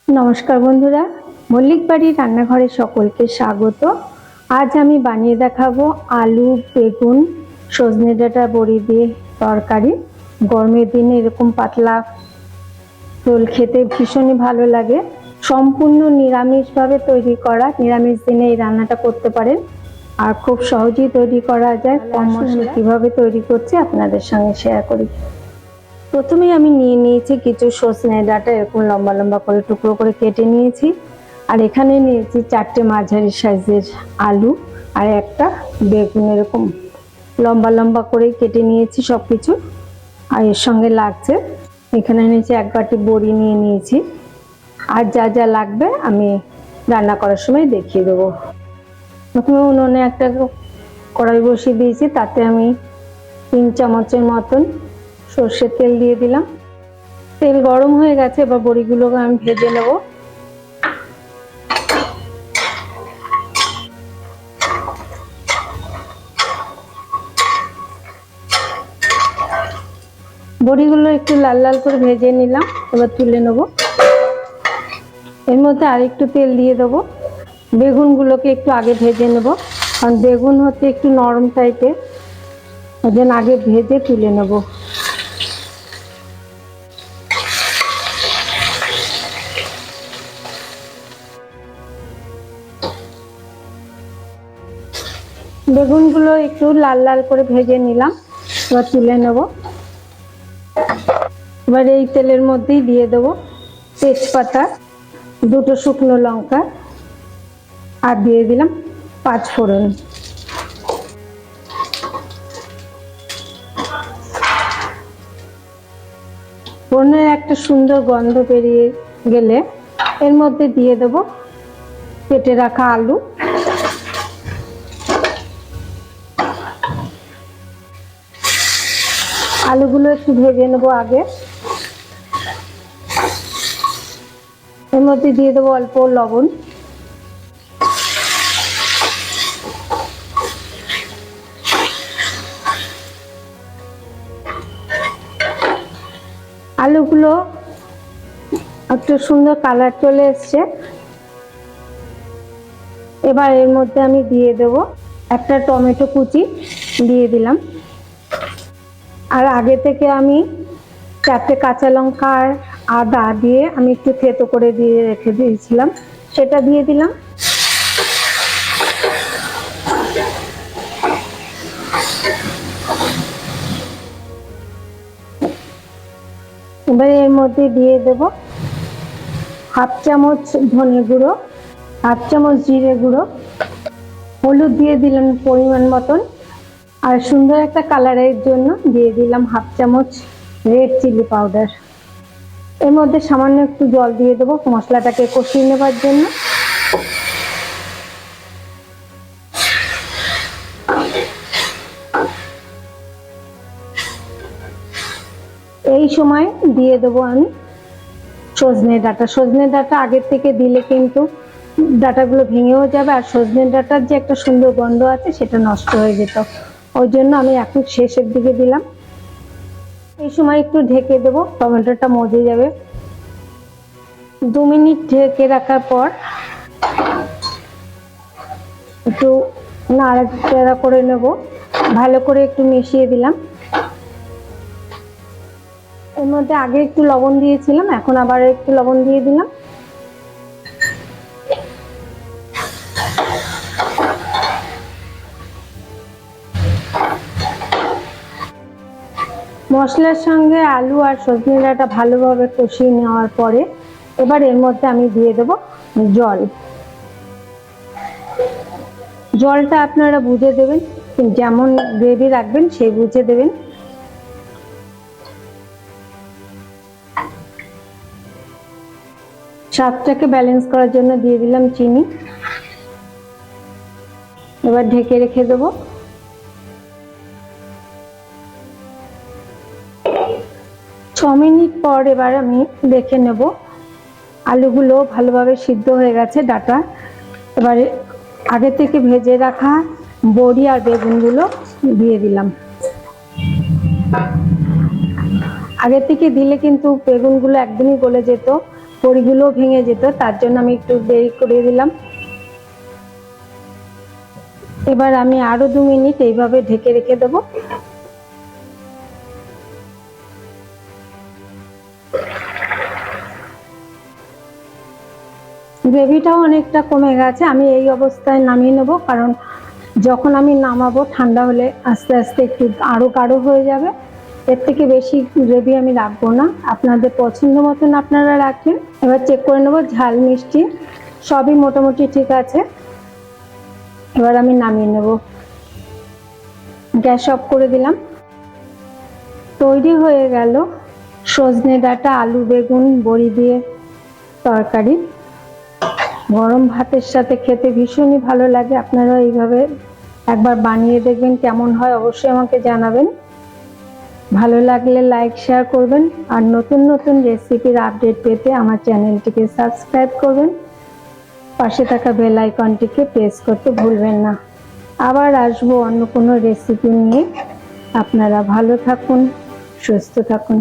নমস্কার বন্ধুরা, মল্লিক বাড়ির রান্নাঘরে সকলকে স্বাগত। আজ আমি বানিয়ে দেখাবো আলু বেগুন সজনে ডাঁটা বড়ি দিয়ে তরকারি। গরমের দিনে এরকম পাতলা ঝোল খেতে ভীষণই ভালো লাগে। সম্পূর্ণ নিরামিষভাবে তৈরি করা, নিরামিষ দিনে এই রান্নাটা করতে পারেন আর খুব সহজেই তৈরি করা যায়। কম মশলা কিভাবে তৈরি করছি আপনাদের সঙ্গে শেয়ার করি। প্রথমে আমি নিয়ে নিয়েছি কিছু সজনে ডাঁটা, এরকম লম্বা লম্বা করে টুকরো করে কেটে নিয়েছি। আর এখানে নিয়েছি 4টে মাঝারি সাইজের আলু আর একটা বেগুন, এরকম লম্বা লম্বা করে কেটে নিয়েছি সবকিছু। আর এর সঙ্গে লাগছে এখানে নিয়েছি 1 বাটি বড়ি নিয়ে নিয়েছি। আর যা যা লাগবে আমি রান্না করার সময় দেখিয়ে দেবো। প্রথমে উনুনে একটা কড়াই বসিয়ে দিয়েছি, তাতে আমি 3 চামচের মতন সর্ষের তেল দিয়ে দিলাম। তেল গরম হয়ে গেছে, এবার বড়িগুলোকে আমি ভেজে নেব। বড়িগুলো একটু লাল লাল করে ভেজে নিলাম, এবার তুলে নেব। এর মধ্যে আরেকটু তেল দিয়ে দেবো। বেগুনগুলোকে একটু আগে ভেজে নেব, কারণ বেগুন হচ্ছে একটু নরম টাইপের, ওই জন্য আগে ভেজে তুলে নেব। বেগুনগুলো একটু লাল লাল করে ভেজে নিলাম, এবার তুলে নেব। এবার এই তেলের মধ্যেই দিয়ে দেবো তেজপাতা, 2টো শুকনো লঙ্কা আর দিয়ে দিলাম 5 ফোড়ন। ফোড়নের একটা সুন্দর গন্ধ বেরিয়ে গেলে এর মধ্যে দিয়ে দেবো কেটে রাখা আলু। আলুগুলো একটু ভেজে নেবো আগে। এর মধ্যে দিয়ে দেবো অল্প লবণ, আলুগুলো একটু সুন্দর কালার চলে এসছে। এবার এর মধ্যে আমি দিয়ে দেবো একটা টমেটো কুচি দিয়ে দিলাম। আর আগে থেকে আমি 4টে কাঁচা লঙ্কা আর আদা দিয়ে আমি একটু থেতো করে দিয়ে রেখে দিয়েছিলাম, সেটা দিয়ে দিলাম। এবার এর মধ্যে দিয়ে দেব 1/2 চামচ ধনে গুঁড়ো, 1/2 চামচ জিরে গুঁড়ো, হলুদ দিয়ে দিলাম পরিমাণ মতন, আর সুন্দর একটা কালারের জন্য দিয়ে দিলাম 1/2 চামচ রেড চিলি পাউডার। এর মধ্যে সামান্য একটু জল দিয়ে দেবো মশলাটাকে কষিয়ে নেবার জন্য। এই সময় দিয়ে দেবো আমি সজনে ডাঁটা। সজনে ডাঁটা আগের থেকে দিলে কিন্তু ডাঁটাগুলো ভেঙেও যাবে, আর সজনে ডাঁটার যে একটা সুন্দর গন্ধ আছে সেটা নষ্ট হয়ে যেত, ওই জন্য আমি এখন শেষের দিকে দিলাম। এই সময় একটু ঢেকে দেবো, টমেটোটা মজে যাবে। 2 মিনিট ঢেকে রাখার পর একটু নাড়াচাড়া করে নেব, ভালো করে একটু মিশিয়ে দিলাম। এর মধ্যে আগে একটু লবণ দিয়েছিলাম, এখন আবার একটু লবণ দিয়ে দিলাম। মশলার সঙ্গে আলু আর সজনে ডাঁটা ভালোভাবে কষিয়ে নেওয়ার পরে এবার এর মধ্যে আমি দিয়ে দেব জল। জলটা আপনারা বুঝে দেবেন, যেমন গ্রেভি রাখবেন সেই বুঝে দেবেন। স্বাদটাকে ব্যালেন্স করার জন্য দিয়ে দিলাম চিনি। এবার ঢেকে রেখে দেবো। 6 মিনিট পর এবার আমি দেখে নেব আলুগুলো ভালোভাবে সিদ্ধ হয়ে গেছে, ডাঁটা। এবারে আগে থেকে ভেজে রাখা বড়ি আর বেগুনগুলো দিয়ে দিলাম। আগে থেকে দিলে কিন্তু বেগুনগুলো একদমই গলে যেত, বড়িগুলো ভেঙে যেত, তার জন্য আমি একটু দেরি করে দিলাম। এবার আমি আরো 2 মিনিট এইভাবে ঢেকে রেখে দেবো। গ্রেভিটাও অনেকটা কমে গেছে, আমি এই অবস্থায় নামিয়ে নেব, কারণ যখন আমি নামাবো ঠান্ডা হলে আস্তে আস্তে একটু আরো গাঢ় হয়ে যাবে। এর থেকে বেশি গ্রেভি আমি রাখবো না, আপনাদের পছন্দ মতন আপনারা রাখবেন। এবার চেক করে নেবো ঝাল মিষ্টি সবই মোটামুটি ঠিক আছে। এবার আমি নামিয়ে নেব, গ্যাস অফ করে দিলাম। তৈরি হয়ে গেল সজনে ডাঁটা আলু বেগুন বড়ি দিয়ে তরকারি। গরম ভাতের সাথে খেতে ভীষণই ভালো লাগে। আপনারা এইভাবে একবার বানিয়ে দেখবেন, কেমন হয় অবশ্যই আমাকে জানাবেন। ভালো লাগলে লাইক শেয়ার করবেন, আর নতুন নতুন রেসিপির আপডেট পেতে আমার চ্যানেলটিকে সাবস্ক্রাইব করবেন। পাশে থাকা বেল আইকনটিকে প্রেস করতে ভুলবেন না। আবার আসবো অন্য কোনো রেসিপি নিয়ে। আপনারা ভালো থাকুন, সুস্থ থাকুন।